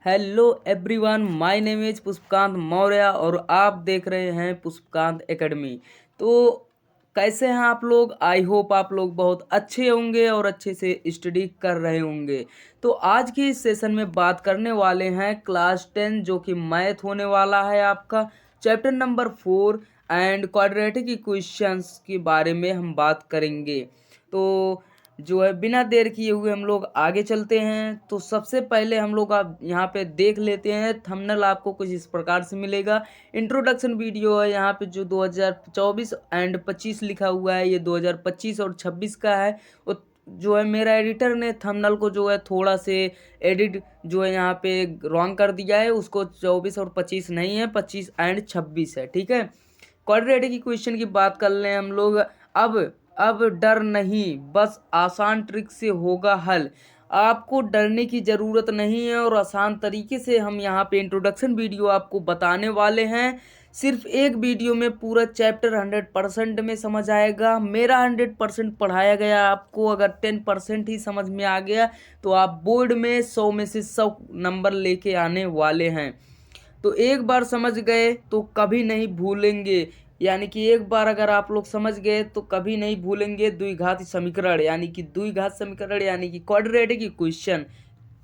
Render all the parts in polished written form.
Hello everyone, my name is Pushpakant Maurya और आप देख रहे हैं पुष्पकांत एकेडमी। तो कैसे हैं आप लोग? आई होप आप लोग बहुत अच्छे होंगे और अच्छे से स्टडी कर रहे होंगे। तो आज की इस सेशन में बात करने वाले हैं क्लास 10 जो कि मैथ होने वाला है आपका chapter number 4 and quadratic equations के बारे में हम बात करेंगे। तो जो है बिना देर किए हुए हम लोग आगे चलते हैं। तो सबसे पहले हम लोग आप यहाँ पे देख लेते हैं थंबनेल आपको कुछ इस प्रकार से मिलेगा। इंट्रोडक्शन वीडियो है यहाँ पे जो 2024 एंड 25 लिखा हुआ है, ये 2025 और 26 का है। वो जो है मेरा एडिटर ने थंबनेल को जो है थोड़ा से एडिट जो है यहाँ पे रॉन्ग कर दिया है, उसको 24 और 25 नहीं है, 25 एंड 26 है। ठीक है, क्वाड्रेटिक इक्वेशन की बात कर लें हम लोग। अब डर नहीं, बस आसान ट्रिक से होगा हल। आपको डरने की ज़रूरत नहीं है और आसान तरीके से हम यहाँ पे इंट्रोडक्शन वीडियो आपको बताने वाले हैं। सिर्फ एक वीडियो में पूरा चैप्टर 100% में समझ आएगा। मेरा 100% पढ़ाया गया, आपको अगर 10% ही समझ में आ गया तो आप बोर्ड में 100 में से 100 नंबर लेके आने वाले हैं। तो एक बार समझ गए तो कभी नहीं भूलेंगे, यानी कि एक बार अगर आप लोग समझ गए तो कभी नहीं भूलेंगे द्विघात समीकरण, यानी कि द्विघात समीकरण यानी कि क्वाड्रेटिक इक्वेशन।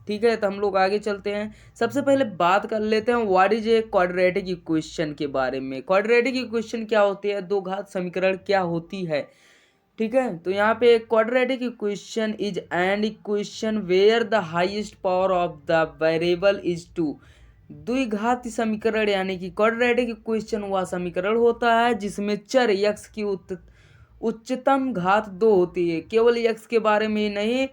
ठीक है, तो हम लोग आगे चलते हैं। सबसे पहले बात कर लेते हैं what is a quadratic equation के बारे में। क्वाड्रेटिक इक्वेशन क्या होती है, दो घात समीकरण क्या होती है। ठीक है, तो यहाँ पे quadratic equation is an equation where the highest power of the variable is 2। द्विघात समीकरण यानी कि क्वाड्रेटिक इक्वेशन वह समीकरण होता है जिसमें चर x की उच्चतम घात 2 होती है। केवल x के बारे में ही नहीं,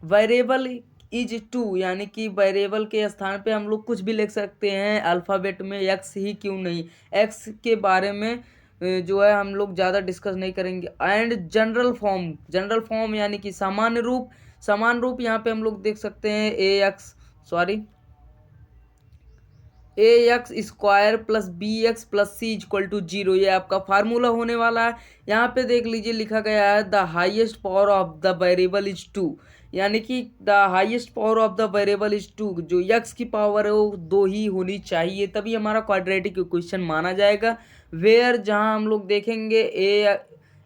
वेरिएबल इज 2 यानी कि वेरिएबल के स्थान पे हम लोग कुछ भी लिख सकते हैं, अल्फ़ाबेट में x ही क्यों नहीं। x के बारे में जो है हम लोग ज़्यादा डिस्कस नहीं करेंगे। एंड जनरल फॉर्म यानी कि सामान्य रूप यहाँ पे हम लोग देख सकते हैं A X square plus B X plus C equal to 0, ये आपका फार्मूला होने वाला है। यहाँ पे देख लीजिए लिखा गया है the highest power of the variable is 2, यानी कि द हाईएस्ट पावर ऑफ ड वेरिएबल इज 2, जो x की पावर है वो 2 ही होनी चाहिए, तभी हमारा क्वाड्रेटिक इक्वेशन माना जाएगा। वेयर जहाँ हम लोग देखेंगे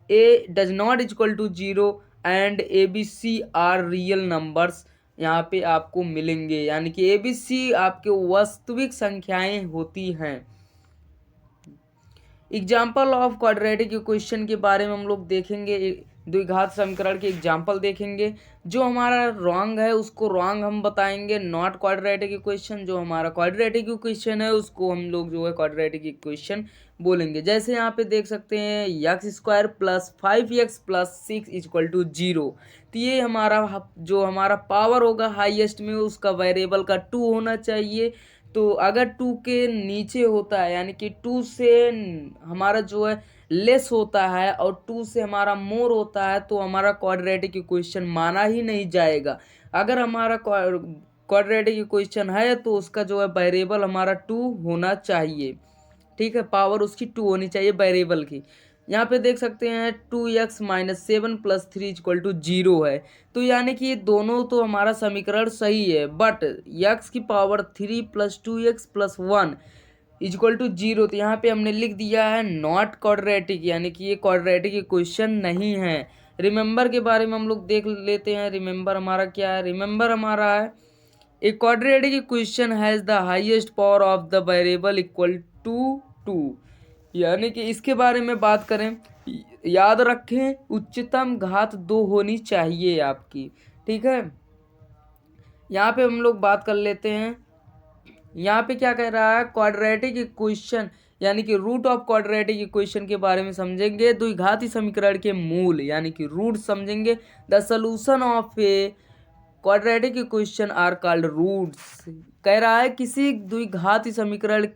A does not equal to 0 and A B C are real numbers यहाँ पे आपको मिलेंगे, यानी कि ABC आपके वास्तविक संख्याएं होती हैं। एग्जाम्पल ऑफ क्वाड्रेटिक इक्वेशन के बारे में हम लोग देखेंगे, द्विघात समीकरण के एग्जाम्पल देखेंगे। जो हमारा रॉन्ग है उसको रॉन्ग हम बताएंगे, नॉट क्वाड्रेटिक इक्वेशन। जो हमारा क्वाड्रेटिक इक्वेशन है उसको हम लोग जो है क्वाड्रेटिक इक्वेशन बोलेंगे। जैसे यहाँ पे देख सकते हैं x square plus 5x plus 6 equal to 0। तो ये हमारा पावर होगा हाईएस्ट में, उसका वेरिएबल का 2 होना चाहिए। तो अगर 2 के नीचे होता है यानी कि 2 से हमारा जो है लेस होता है और 2 से हमारा मोर होता है तो हमारा क्वाड्रेटिक इक्वेशन माना ही नहीं जाएगा। अगर हमारा क्वाड्रेटिक इक्वेशन है तो उसका जो है वेरिएबल हमारा 2 होना चाहिए। ठीक है, पावर उसकी 2 होनी चाहिए वेरिएबल की। यहाँ पे देख सकते हैं 2x minus 7 plus 3 equal to 0 है। तो यानी कि ये दोनों तो हमारा समीकरण सही है, बट x की power 3 plus 2x plus 1 equal to 0, तो यहाँ पे हमने लिख दिया है नॉट क्वाड्रेटिक, यानी कि ये क्वाड्रेटिक इक्वेशन नहीं है। रिमेंबर के बारे में हम लोग देख लेते हैं। रिमेंबर हमारा क्या है? रिमेंबर हमारा है a quadratic equation has the highest power of the variable equal to 2, यानी कि इसके बारे में बात करें, याद रखें उच्चतम घात 2 होनी चाहिए आपकी। ठीक है, यहाँ पे हम लोग बात कर लेते हैं। यहाँ पे क्या कह रहा है, क्वाड्रेटिक इक्वेशन यानी कि रूट ऑफ क्वाड्रेटिक इक्वेशन के बारे में समझेंगे। द्विघाती समीकरण के मूल यानी कि रूट समझेंगे। The solution of a quadratic equation are called roots. कह रहा है किसी द्विघाती समीकरण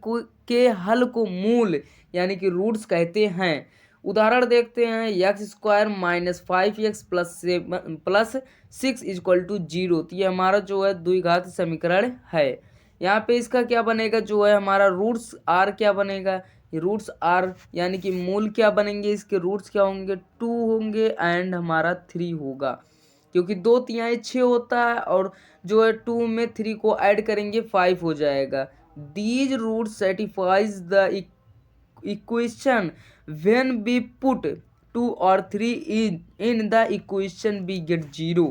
के हल को मूल यानी कि रूट्स कहते हैं। उदाहरण देखते हैं, x square minus 5x plus 6 equal to 0, तो ये हमारा जो है द्विघाती समीकरण है। यहाँ पे इसका क्या बनेगा, जो है हमारा रूट्स आर क्या बनेगा, रूट्स आर यानी कि मूल क्या बनेंगे, इसके रूट्स क्या होंगे, 2 होंगे एंड हमारा 3 होगा, क्योंकि 2 तिहाई 6 होता है और जो है 2 में 3 को ऐड करेंगे 5 हो जाएगा। These root satisfies the equation when we put 2 और 3 in the equation we get 0।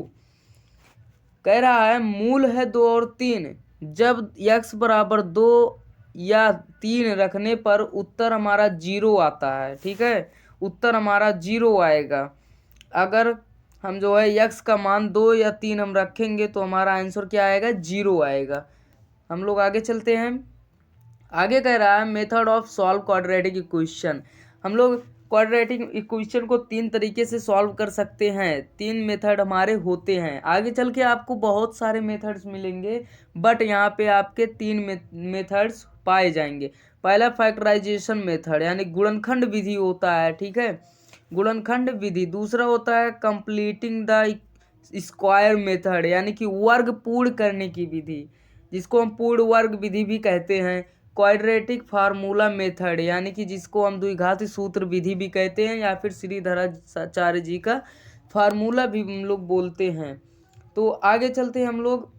कह रहा है मूल है 2 और 3, जब x बराबर 2 या 3 रखने पर उत्तर हमारा 0 आता है। ठीक है, उत्तर हमारा 0 आएगा। अगर हम जो है x का मान 2 या 3 हम रखेंगे तो हमारा आंसर क्या आएगा, 0 आएगा। हम लोग आगे चलते हैं। आगे कह रहा है method of solve quadratic equation. हम लोग क्वाड्रेटिक इक्वेशन को 3 तरीके से सॉल्व कर सकते हैं। 3 मेथड हमारे होते हैं। आगे चल के आपको बहुत सारे मेथड्स मिलेंगे, बट यहाँ पे आपके 3 मेथड्स पाए जाएंगे। पहला फैक्टराइजेशन मेथड यानी गुणनखंड विधि होता है। ठीक है, गुणनखंड विधि। दूसरा होता है कंप्लीटिंग द स्क्वायर मेथड यानी कि वर्ग पूर्ण करने की विधि, जिसको हम पूर्ण वर्ग विधि भी कहते हैं। क्वाड्रेटिक फार्मूला मेथड यानी कि जिसको हम द्विघात सूत्र विधि भी कहते हैं, या फिर श्रीधराचार्य जी का फार्मूला भी हम लोग बोलते हैं। तो आगे चलते हैं हम लोग।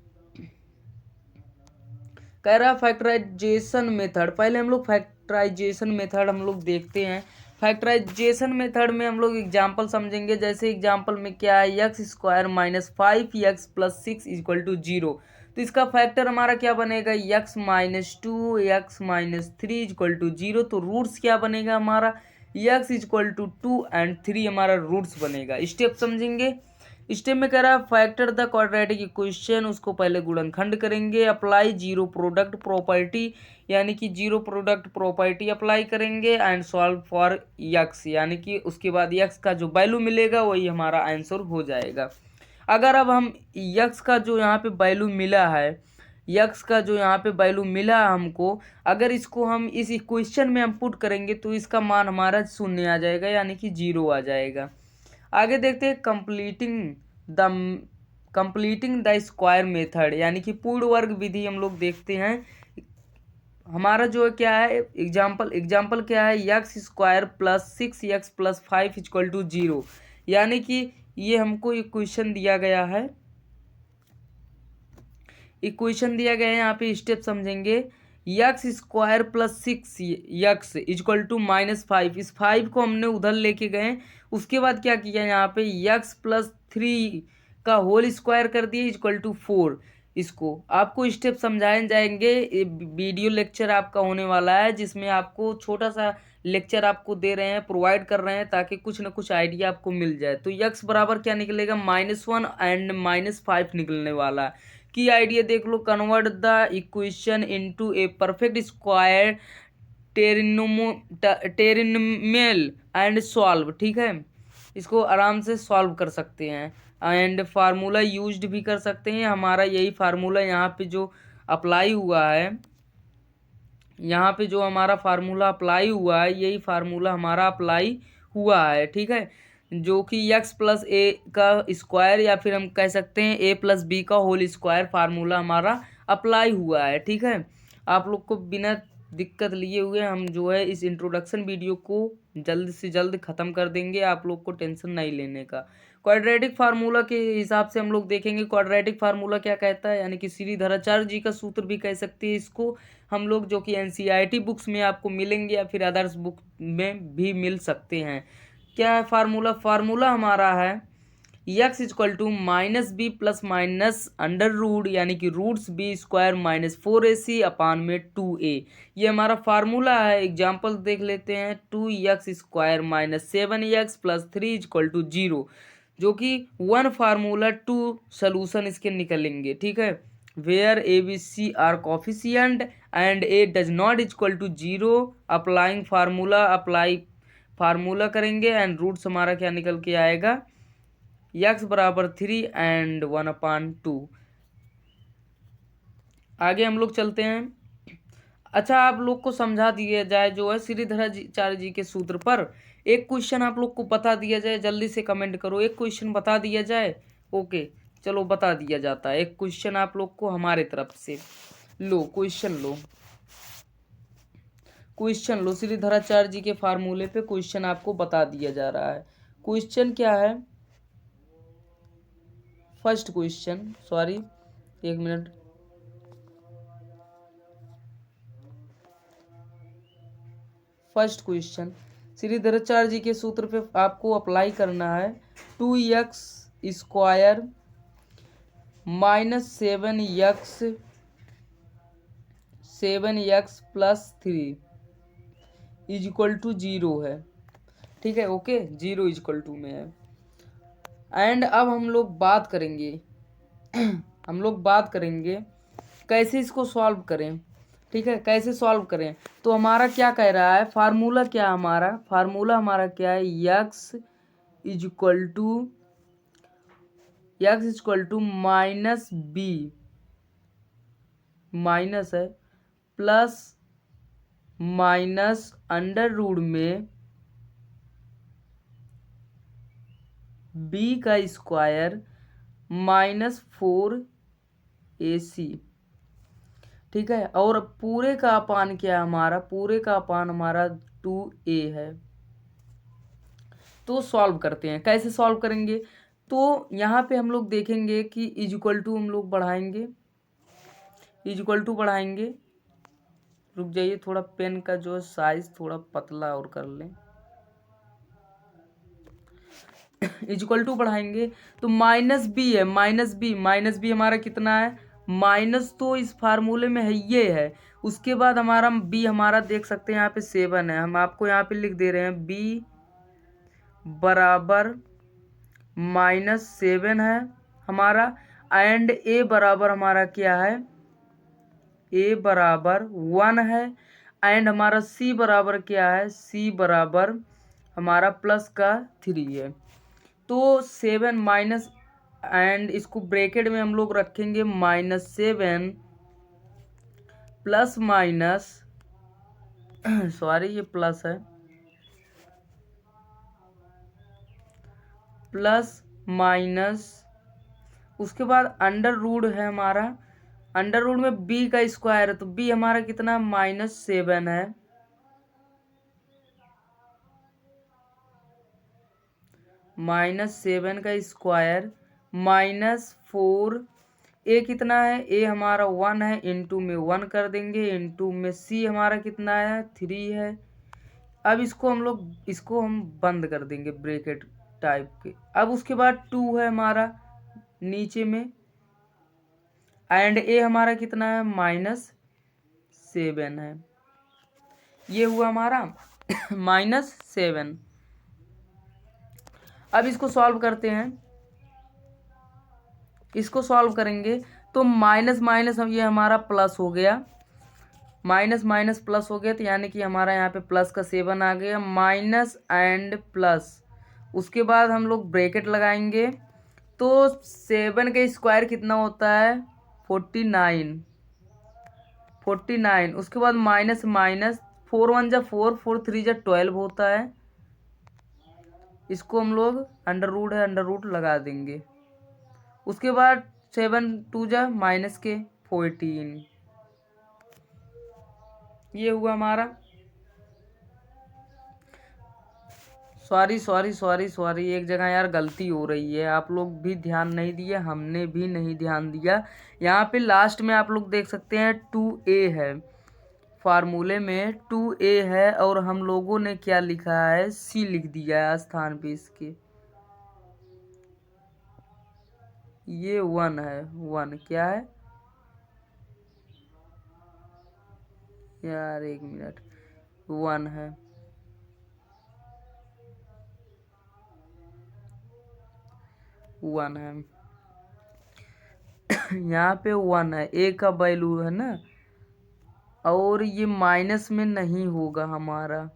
कह रहा फैक्टराइजेशन मेथड। पहले हम लोग फैक्टराइजेशन मेथड हम लोग देखते हैं। फैक्टराइजेशन मेथड में हम लोग एग्जाम्पल समझेंगे। जैसे एग्जाम्पल में क्या है, x square minus 5x plus 6 equal to 0। तो इसका फैक्टर हमारा क्या बनेगा, x minus 2 x minus 3 equal to 0। तो रूट्स क्या बनेगा हमारा, x इक्वल टू 2 एंड 3 हमारा रूट्स बनेगा। स्टेप समझेंगे। स्टेप में कह रहा है फैक्टर द क्वाड्रेटिक इक्वेशन। उसको पहले गुणनखंड करेंगे। अप्लाई जीरो प्रोडक्ट प्रॉपर्टी यानी कि जीरो प्रोडक्ट प्रॉपर्टी अप्लाई करेंगे एंड सॉल्व फॉर यक्स, यानी कि उसके बाद यक्स का जो वैल्यू मिलेगा वही हमारा आंसर हो जाएगा। अगर अब हम यक्स का जो यहाँ पे वैल्यू मिला है, यक्स का जो यहाँ पे वैल्यू मिला है हमको, अगर इसको हम इस इक्वेशन में हम पुट करेंगे तो इसका मान हमारा 0 आ जाएगा यानी कि 0 आ जाएगा। आगे देखते हैं कंप्लीटिंग द स्क्वायर मेथड यानी कि पूर्ण वर्ग विधि हम लोग देखते हैं। हमारा जो क्या है एग्जाम्पल क्या है, x square plus 6x plus 5 equal to 0, यानी कि ये हमको इक्वेशन दिया गया है। यहाँ पे स्टेप समझेंगे। X square plus 6x equal to minus 5, इस 5 को हमने उधर लेके गए। उसके बाद क्या किया, यहाँ पे x प्लस 3 का होल स्क्वायर कर दिए इक्वल टू 4। इसको आपको स्टेप समझाए जाएंगे। वीडियो लेक्चर आपका होने वाला है, जिसमें आपको छोटा सा लेक्चर आपको दे रहे हैं, प्रोवाइड कर रहे हैं, ताकि कुछ ना कुछ आइडिया आपको मिल जाए। तो x बराबर क्या निकलेगा, -1 एंड -5 निकलने वाला है। की आइडिया देख लो, convert the equation into a perfect square trinomial and solve. ठीक है, इसको आराम से सॉल्व कर सकते हैं एंड फार्मूला यूज्ड भी कर सकते हैं। हमारा यही फार्मूला यहाँ पे जो अप्लाई हुआ है, यहाँ पे जो हमारा फार्मूला अप्लाई हुआ है, यही फार्मूला हमारा अप्लाई हुआ है। ठीक है, जो कि x प्लस ए का स्क्वायर या फिर हम कह सकते हैं a प्लस बी का होल स्क्वायर फार्मूला हमारा अप्लाई हुआ है। ठीक है, आप लोग को बिना दिक्कत लिए हुए हम जो है इस इंट्रोडक्शन वीडियो को जल्द से जल्द ख़त्म कर देंगे। आप लोग को टेंशन नहीं लेने का। क्वाड्रेटिक फार्मूला के हिसाब से हम लोग देखेंगे क्वाड्रेटिक फार्मूला क्या कहता है, यानी कि श्रीधराचार्य जी का सूत्र भी कह सकते हैं इसको हम लोग, जो कि एनसीईआरटी बुक्स में आपको मिलेंगे या फिर अदर्स बुक में भी मिल सकते हैं। क्या है फार्मूला हमारा है x equal to minus b plus minus under root यानी कि roots b square minus 4ac upon में 2a। ये हमारा फार्मूला है। एग्जाम्पल देख लेते हैं। 2x square minus 7x plus 3 equal to 0, जो कि 1 फार्मूला 2 सोल्यूशन इसके निकलेंगे। ठीक है, where a B C are coefficient and a does not equal to 0, apply formula करेंगे एंड रूट्स हमारा क्या निकल के आएगा, x बराबर 3 एंड 1/2। आगे हम लोग चलते हैं। अच्छा, आप लोग को समझा दिया जाए जो है श्रीधराचार्य जी के सूत्र पर। एक क्वेश्चन आप लोग को बता दिया जाए, जल्दी से कमेंट करो। एक क्वेश्चन बता दिया जाए। ओके, चलो बता दिया जाता है। एक क्वेश्चन आप लोग को हमारे तरफ से लो, क्वेश्चन लो श्रीधराचार्य जी के फार्मूले पे क्वेश्चन आपको बता दिया जा रहा है। क्वेश्चन क्या है, फर्स्ट क्वेश्चन, सॉरी एक मिनट। फर्स्ट क्वेश्चन, श्रीधराचार्य जी के सूत्र पे आपको अप्लाई करना है। 2x² minus 7x plus 3 is equal to 0 है। ठीक है, ओके, 0 इज इक्वल टू में है। एंड अब हम लोग बात करेंगे कैसे इसको सॉल्व करें। ठीक है, कैसे सॉल्व करें, तो हमारा क्या कह रहा है, फार्मूला क्या है, x is equal to minus b, minus है, प्लस माइनस अंडर रूट में बी का स्क्वायर माइनस 4ac। ठीक है, और पूरे का अपान क्या है हमारा, पूरे का अपान हमारा 2a है। तो सॉल्व करते हैं, कैसे सॉल्व करेंगे, तो यहाँ पे हम लोग देखेंगे कि इज इक्वल टू हम लोग बढ़ाएंगे, रुक जाइए, थोड़ा पेन का जो साइज थोड़ा पतला और कर लें। इज इक्वल टू बढ़ाएंगे तो माइनस बी है, माइनस बी हमारा कितना है, माइनस तो इस फार्मूले में है, ये है। उसके बाद हमारा बी हमारा देख सकते हैं यहाँ पे 7 है। हम आपको यहाँ पे लिख दे रहे हैं बी बराबर -7 है हमारा। एंड ए बराबर हमारा क्या है, ए बराबर 1 है। एंड हमारा सी बराबर क्या है, सी बराबर हमारा प्लस का 3 है। तो 7 माइनस, एंड इसको ब्रैकेट में हम लोग रखेंगे -7 प्लस माइनस सॉरी ये प्लस है, प्लस माइनस, उसके बाद अंडर रूट है हमारा, अंडर रूट में बी का स्क्वायर है, तो बी हमारा कितना -7 है, -7 का स्क्वायर -4, ए कितना है, ए हमारा 1 है, इंटू में 1 कर देंगे, इंटू में सी हमारा कितना है 3 है। अब इसको हम बंद कर देंगे ब्रैकेट टाइप के। अब उसके बाद 2 है हमारा नीचे में, एंड ए हमारा कितना है -7 है। ये हुआ हमारा -7। अब इसको सॉल्व करते हैं, इसको सॉल्व करेंगे तो माइनस माइनस अब ये हमारा प्लस हो गया, माइनस माइनस प्लस हो गया, तो यानी कि हमारा यहाँ पे प्लस का 7 आ गया, माइनस एंड प्लस। उसके बाद हम लोग ब्रैकेट लगाएंगे, तो 7 का स्क्वायर कितना होता है 49। उसके बाद माइनस माइनस, 4 1 जा 4, 4 3 जा 12 होता है। इसको हम लोग अंडर रूट लगा देंगे। उसके बाद 7 2 जा माइनस के 14, ये हुआ हमारा। सॉरी एक जगह यार गलती हो रही है, आप लोग भी ध्यान नहीं दिए, हमने भी नहीं ध्यान दिया। यहाँ पे लास्ट में आप लोग देख सकते हैं 2a है, फार्मूले में 2a है, और हम लोगों ने क्या लिखा है, c लिख दिया है स्थान पे इसके। ये 1 है, 1 क्या है यार, एक मिनट, 1 है, यहाँ पे 1 है, ए का वैल्यू है ना, और ये माइनस में नहीं होगा हमारा,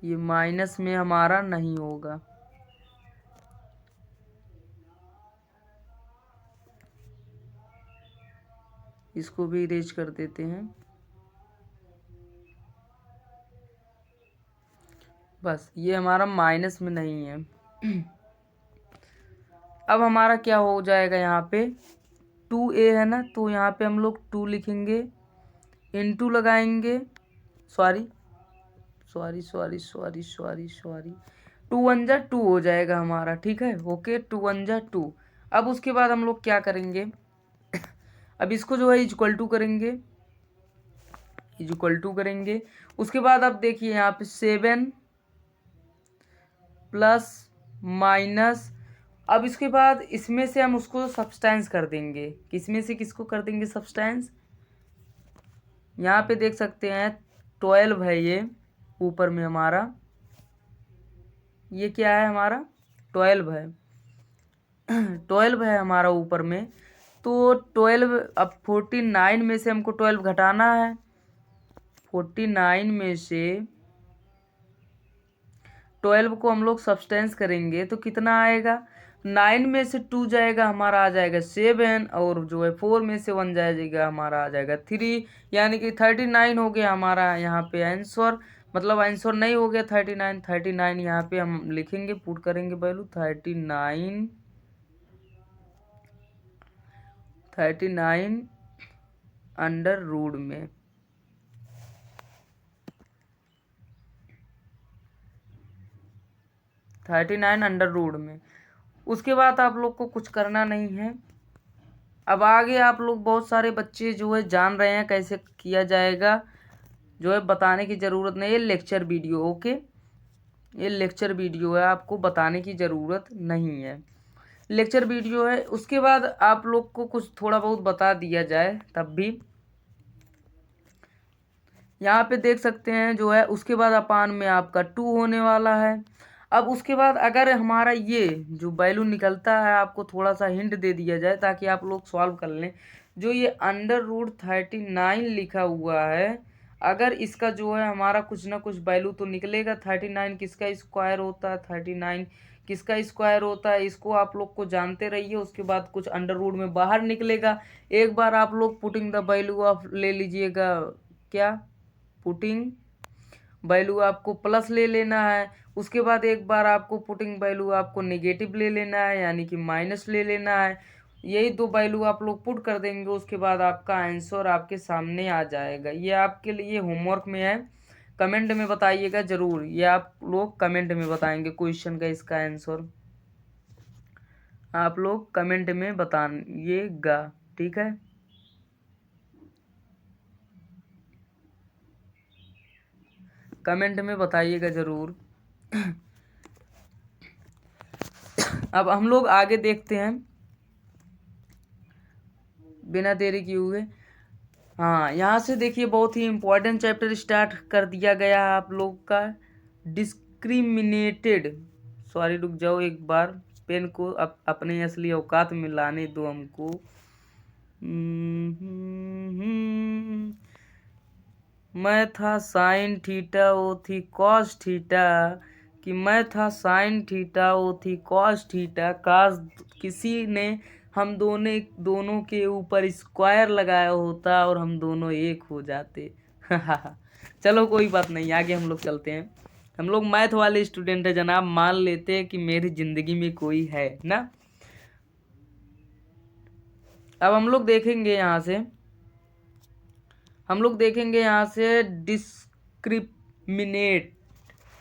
ये माइनस में हमारा नहीं होगा। इसको भी इरेज कर देते हैं, बस ये हमारा माइनस में नहीं है। अब हमारा क्या हो जाएगा, यहाँ पे 2a है ना, तो यहाँ पे हम लोग 2 लिखेंगे, इंटू लगाएंगे, सॉरी टू वन जा टू हो जाएगा हमारा, ठीक है। ओके, टू वन जा टू। अब उसके बाद हम लोग क्या करेंगे, अब इसको जो है इक्वल टू करेंगे, इक्वल टू करेंगे। उसके बाद अब देखिए यहाँ पे 7 प्लस माइनस, अब इसके बाद इसमें से हम उसको सब्सटेंस कर देंगे, किसमें से किसको कर देंगे सब्सटेंस, यहाँ पे देख सकते हैं 12 है ये ऊपर में हमारा, ये क्या है हमारा 12 है, 12 है हमारा ऊपर में। तो 12, अब 49 में से हमको 12 घटाना है, 49 में से 12 को हम लोग सब्सटेंस करेंगे तो कितना आएगा, 9 में से 2 जाएगा हमारा आ जाएगा 7, और जो है 4 में से 1 जाएगा हमारा आ जाएगा 3, यानी कि 39 हो गया हमारा यहाँ पे आंसर। मतलब आंसर नहीं हो गया 39, 39 यहाँ पे हम लिखेंगे, पुट करेंगे वैल्यू 39, 39 अंडर रूट में, 39 अंडर रूट में। उसके बाद आप लोग को कुछ करना नहीं है। अब आगे आप लोग बहुत सारे बच्चे जो है जान रहे हैं कैसे किया जाएगा, जो है बताने की ज़रूरत नहीं, ये लेक्चर वीडियो, ओके, ये लेक्चर वीडियो है, आपको बताने की ज़रूरत नहीं है, लेक्चर वीडियो है। उसके बाद आप लोग को कुछ थोड़ा बहुत बता दिया जाए तब भी, यहाँ पे देख सकते हैं जो है, उसके बाद अपान में आपका 2 होने वाला है। अब उसके बाद अगर हमारा ये जो वैल्यू निकलता है, आपको थोड़ा सा हिंट दे दिया जाए ताकि आप लोग सॉल्व कर लें, जो ये अंडर रूट 39 लिखा हुआ है, अगर इसका जो है हमारा कुछ ना कुछ वैल्यू तो निकलेगा। 39 किसका स्क्वायर होता है, 39 किसका स्क्वायर होता है, इसको आप लोग को जानते रहिए। उसके बाद कुछ अंडर रूट में बाहर निकलेगा, एक बार आप लोग पुटिंग द वैल्यू ऑफ ले लीजिएगा, क्या पुटिंग वैल्यू आपको प्लस ले लेना है। उसके बाद एक बार आपको पुटिंग वैल्यू आपको नेगेटिव ले लेना है, यानी कि माइनस ले लेना है। यही दो वैल्यू आप लोग पुट कर देंगे, उसके बाद आपका आंसर आपके सामने आ जाएगा। ये आपके लिए होमवर्क में है, कमेंट में बताइएगा ज़रूर, ये आप लोग कमेंट में बताएंगे क्वेश्चन का इसका आंसर, आप लोग कमेंट में बताइएगा, ठीक है। कमेंट में बताइएगा ज़रूर। अब हम लोग आगे देखते हैं बिना देरी किए हुए। हाँ, यहाँ से देखिए बहुत ही इम्पोर्टेंट चैप्टर स्टार्ट कर दिया गया है आप लोग का, डिस्क्रिमिनेटेड। सॉरी, रुक जाओ एक बार, पेन को अपने असली औकात में लाने दो हमको। मैं था साइन थीटा वो थी कॉस थीटा, कि मैं था साइन थीटा वो थी कॉस थीटा, काश किसी ने हम दोनों के ऊपर स्क्वायर लगाया होता और हम दोनों एक हो जाते। चलो कोई बात नहीं, आगे हम लोग चलते हैं। हम लोग मैथ वाले स्टूडेंट है जनाब, मान लेते हैं कि मेरी ज़िंदगी में कोई है ना। अब हम लोग देखेंगे यहाँ से, हम लोग देखेंगे यहाँ से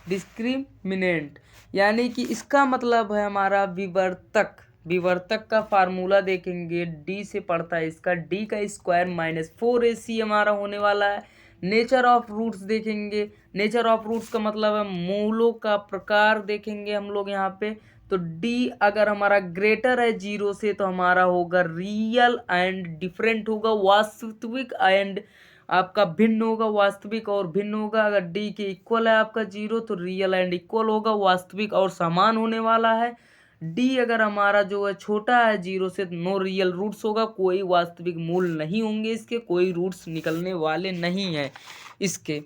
डिस्क्रिमिनेंट, यानी कि इसका मतलब है हमारा विवर्तक। विवर्तक का फार्मूला देखेंगे, डी से पड़ता है इसका, डी का स्क्वायर माइनस 4ac हमारा होने वाला है। नेचर ऑफ रूट्स देखेंगे, नेचर ऑफ रूट्स का मतलब है मूलों का प्रकार देखेंगे हम लोग यहाँ पे। तो डी अगर हमारा ग्रेटर है 0 से तो हमारा होगा रियल एंड डिफरेंट होगा, वास्तविक एंड आपका भिन्न होगा, वास्तविक और भिन्न होगा। अगर डी के इक्वल है आपका 0 तो रियल एंड इक्वल होगा, वास्तविक और समान होने वाला है। डी अगर हमारा जो है छोटा है 0 से, नो रियल रूट्स होगा, कोई वास्तविक मूल नहीं होंगे इसके, कोई रूट्स निकलने वाले नहीं हैं इसके।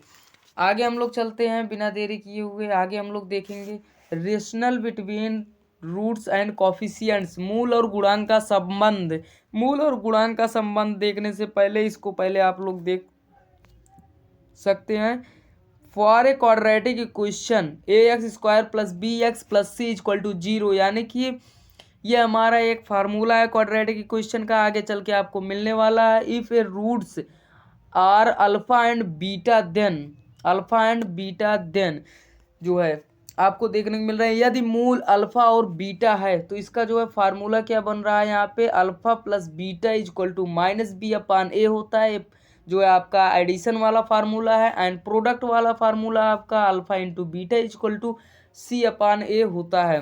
आगे हम लोग चलते हैं बिना देरी किए हुए, आगे हम लोग देखेंगे rational between roots and coefficients, मूल और गुणांक का संबंध। मूल और गुणांक का संबंध देखने से पहले इसको पहले आप लोग देख सकते हैं। For a quadratic equation ax² + bx + c = 0, यानी कि ये हमारा एक फार्मूला है क्वाड्रेटिक इक्वेशन का, आगे चल के आपको मिलने वाला है। If a roots are alpha and beta then जो है आपको देखने को मिल रहा है। यदि मूल अल्फा और बीटा है तो इसका जो है फार्मूला क्या बन रहा है यहाँ पे, alpha plus beta is equal to minus b upon a होता है, जो है आपका एडिशन वाला फार्मूला है। एंड प्रोडक्ट वाला फार्मूला आपका alpha into beta is equal to c upon a होता है।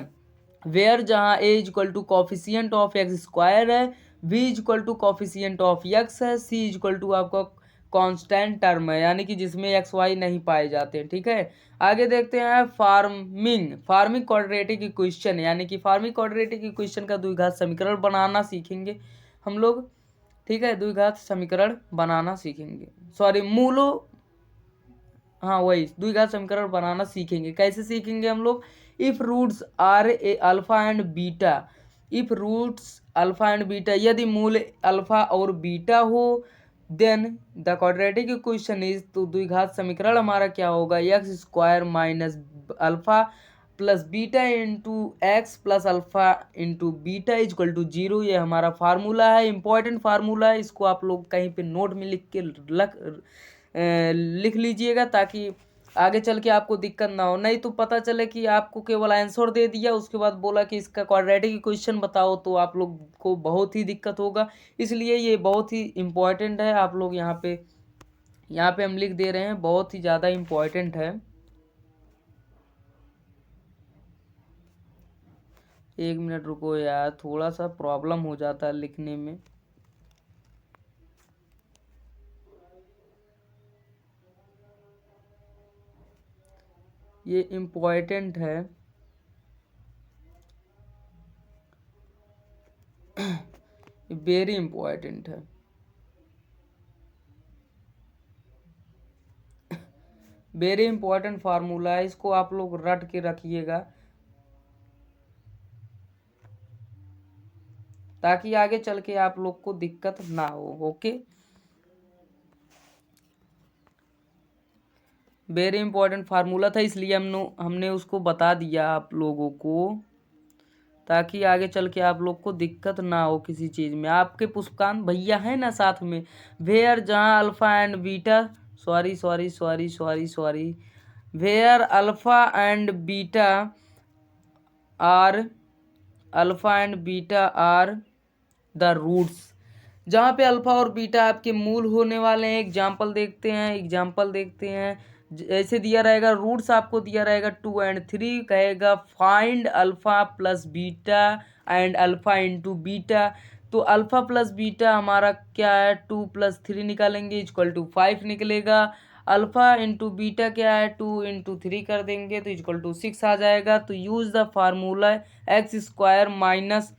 वेयर जहाँ a is equal to coefficient of x square है, b is equal to coefficient of x है, सी इज इक्वल टू आपका constant term है, यानी कि जिसमें एक्स वाई नहीं पाए जाते हैं। ठीक है, आगे देखते हैं फार्मिंग क्वाड्रेटिक इक्वेशन, यानी कि फार्मिंग क्वाड्रेटिक इक्वेशन का द्विघात समीकरण बनाना सीखेंगे हम लोग। ठीक है, द्विघात समीकरण बनाना सीखेंगे, सॉरी मूलो, हाँ वही द्विघात समीकरण बनाना सीखेंगे। कैसे सीखेंगे हम लोग, if roots are a alpha and beta, if roots alpha and beta, यदि मूल अल्फा और बीटा हो, then the quadratic equation is, तो द्विघात समीकरण हमारा क्या होगा, x square minus alpha plus beta into x plus alpha into beta is equal to zero. ये हमारा फार्मूला है, इंपॉर्टेंट फार्मूला है, इसको आप लोग कहीं पे नोट में लिख लीजिएगा, ताकि आगे चल के आपको दिक्कत ना हो। नहीं तो पता चले कि आपको केवल आंसर दे दिया, उसके बाद बोला कि इसका क्वाड्रेटिक इक्वेशन बताओ, तो आप लोग को बहुत ही दिक्कत होगा। इसलिए ये बहुत ही इम्पोर्टेंट है, आप लोग यहाँ पे हम लिख दे रहे हैं, बहुत ही ज़्यादा इम्पोर्टेंट है। एक मिनट रुको यार, थोड़ा सा प्रॉब्लम हो जाता है लिखने में। ये इम्पोर्टेंट है, वेरी इम्पोर्टेंट है। वेरी इंपॉर्टेंट फार्मूला है, इसको आप लोग रट के रखिएगा, ताकि आगे चल के आप लोग को दिक्कत ना हो। ओके, वेरी इंपॉर्टेंट फार्मूला था, इसलिए हमने उसको बता दिया आप लोगों को, ताकि आगे चल के आप लोग को दिक्कत ना हो किसी चीज़ में। आपके पुष्पकांत भैया है ना साथ में, वेयर जहाँ alpha and beta, sorry, where alpha and beta are, alpha and beta are the roots, जहाँ पे अल्फा और बीटा आपके मूल होने वाले हैं। एग्जाम्पल देखते हैं, ऐसे दिया रहेगा, रूट्स आपको दिया रहेगा 2 एंड 3, कहेगा find alpha plus beta and alpha into beta. तो अल्फा प्लस बीटा हमारा क्या है, 2 प्लस 3 निकालेंगे इक्वल टू 5 निकलेगा। अल्फा इंटू बीटा क्या है, 2 इंटू 3 कर देंगे तो इक्वल टू 6 आ जाएगा। तो use the formula x square minus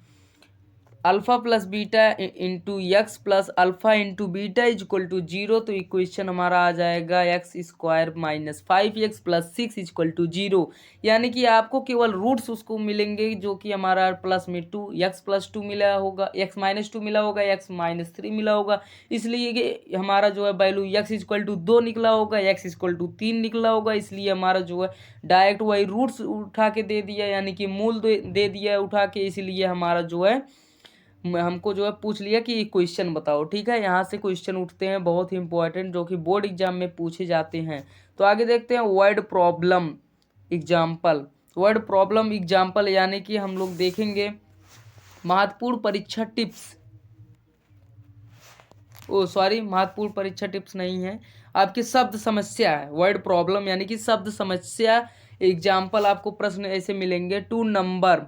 alpha plus beta into x plus alpha into beta is equal to zero. तो इक्वेशन हमारा आ जाएगा x square minus 5x plus 6 is equal to zero, यानी कि आपको केवल रूट्स उसको मिलेंगे, जो कि हमारा प्लस में 2 एक्स प्लस 2 मिला होगा, एक्स माइनस 2 मिला होगा, एक्स माइनस 3 मिला होगा, इसलिए कि हमारा जो है वैल्यू एक्स इक्वल टू 2 निकला होगा, एक्स इक्वल टू 3 निकला होगा। इसलिए हमारा जो है डायरेक्ट वही रूट्स उठा के दे दिया, यानी कि मूल दे दिया उठा के, इसलिए हमारा जो है हमको जो है पूछ लिया कि क्वेश्चन बताओ। ठीक है, यहाँ से क्वेश्चन उठते हैं बहुत ही इंपॉर्टेंट, जो कि बोर्ड एग्जाम में पूछे जाते हैं। तो आगे देखते हैं वर्ड प्रॉब्लम एग्जाम्पल, यानी कि हम लोग देखेंगे महत्वपूर्ण परीक्षा टिप्स नहीं है, आपकी शब्द समस्या है। वर्ड प्रॉब्लम यानी कि शब्द समस्या। एग्जाम्पल आपको प्रश्न ऐसे मिलेंगे, 2 number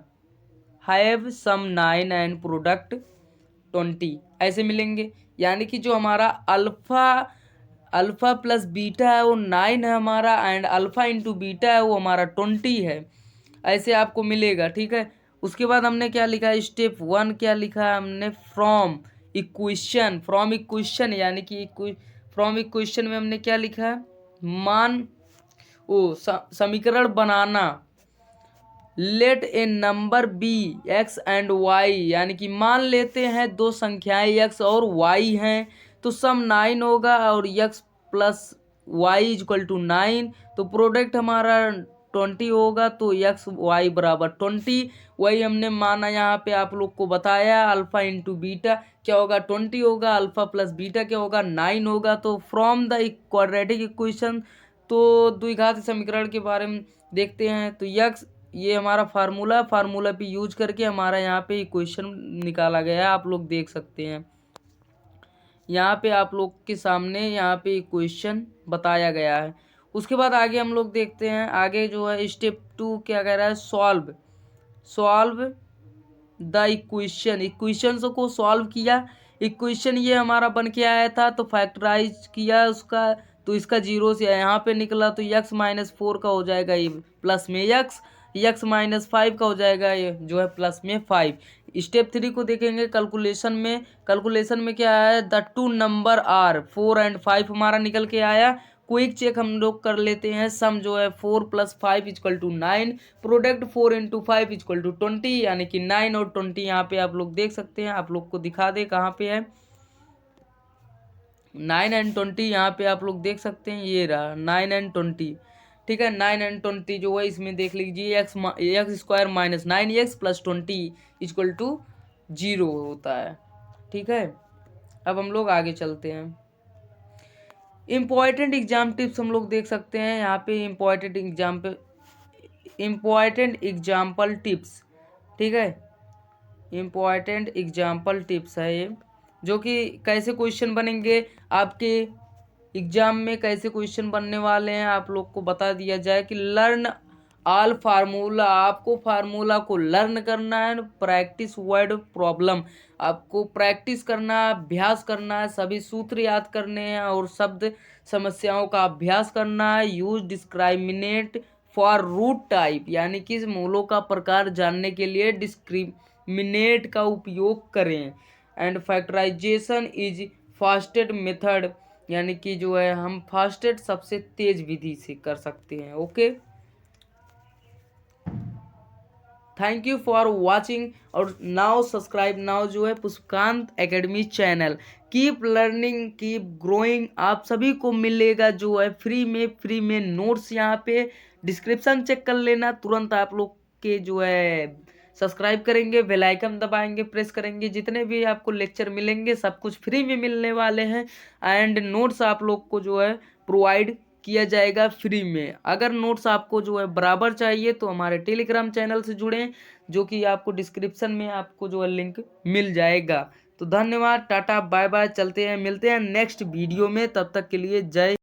have sum 9 and product 20, ऐसे मिलेंगे। यानी कि जो हमारा अल्फा प्लस बीटा है वो 9 है हमारा, एंड अल्फा इंटू बीटा है वो हमारा 20 है, ऐसे आपको मिलेगा। ठीक है, उसके बाद हमने क्या लिखा है, स्टेप 1 क्या लिखा है हमने, फ्रॉम इक्वेशन, यानी कि फ्रॉम इक्वेशन में हमने क्या लिखा है, समीकरण बनाना। Let a number b x and y, यानी कि मान लेते हैं दो संख्याएं एक्स और वाई हैं, तो सम 9 होगा और x plus y equal to 9, तो प्रोडक्ट हमारा 20 होगा, तो एक्स वाई बराबर 20। वही हमने माना, यहाँ पे आप लोग को बताया, अल्फा इंटू बीटा क्या होगा, 20 होगा, अल्फा प्लस बीटा क्या होगा, 9 होगा। तो फ्रॉम द क्वाड्रेटिक इक्वेशन, तो द्विघात समीकरण के बारे में देखते हैं। तो यक्स ये हमारा फार्मूला पे यूज करके हमारा यहाँ पे इक्वेशन निकाला गया है, आप लोग देख सकते हैं। यहाँ पे आप लोग के सामने यहाँ पे इक्वेशन बताया गया है। उसके बाद आगे हम लोग देखते हैं, आगे जो है स्टेप 2 क्या कह रहा है, सॉल्व द इक्वेशन को सॉल्व किया। इक्वेशन ये हमारा बन के आया था, तो फैक्टराइज किया उसका, तो इसका जीरो से यहाँ पे निकला, तो x-4 का हो जाएगा ये प्लस में x-5 का हो जाएगा ये जो है प्लस में 5। स्टेप 3 को देखेंगे कैलकुलेशन में क्या है, the two number are 4 and 5 हमारा निकल के आया। क्विक चेक हम लोग कर लेते हैं, सम जो है 4 + 5 = 9, प्रोडक्ट 4 × 5 = 20, यानी कि 9 और 20 यहाँ पे आप लोग देख सकते हैं। आप लोग को दिखा दे कहाँ पे है, 9 एंड 20 यहाँ पे आप लोग देख सकते हैं, ये रहा 9 एंड 20। ठीक है, 9 एंड 20 जो है इसमें देख लीजिए, x² - 9x + 20 = 0 होता है। ठीक है, अब हम लोग आगे चलते हैं। इम्पॉर्टेंट एग्जाम टिप्स हम लोग देख सकते हैं यहाँ पे, इम्पॉर्टेंट एग्जाम्पल टिप्स। ठीक है, इम्पॉर्टेंट एग्जाम्पल टिप्स है ये, जो कि कैसे क्वेश्चन बनेंगे आपके एग्जाम में, कैसे क्वेश्चन बनने वाले हैं आप लोग को बता दिया जाए कि लर्न ऑल फार्मूला, आपको फार्मूला को लर्न करना है, प्रैक्टिस वर्ड प्रॉब्लम, आपको प्रैक्टिस करना है, अभ्यास करना है, सभी सूत्र याद करने हैं और शब्द समस्याओं का अभ्यास करना है। यूज डिस्क्राइमिनेट फॉर रूट टाइप, यानी कि मूलों का प्रकार जानने के लिए डिस्क्रिमिनेट का उपयोग करें। And factorization is fastest method, यानी कि जो है हम फास्टेस्ट सबसे तेज विधि से कर सकते हैं। Okay, thank you for watching, और नाउ सब्सक्राइब नाउ जो है Pushpakant academy channel. Keep learning keep growing, आप सभी को मिलेगा जो है फ्री में नोट्स, यहाँ पे डिस्क्रिप्शन चेक कर लेना, तुरंत आप लोग के जो है सब्सक्राइब करेंगे, बेल आइकन दबाएंगे, प्रेस करेंगे, जितने भी आपको लेक्चर मिलेंगे सब कुछ फ्री में मिलने वाले हैं। एंड नोट्स आप लोग को जो है प्रोवाइड किया जाएगा फ्री में। अगर नोट्स आपको जो है बराबर चाहिए तो हमारे टेलीग्राम चैनल से जुड़ें, जो कि आपको डिस्क्रिप्शन में आपको जो है लिंक मिल जाएगा। तो धन्यवाद, टाटा बाय बाय, चलते हैं, मिलते हैं नेक्स्ट वीडियो में, तब तक के लिए जय।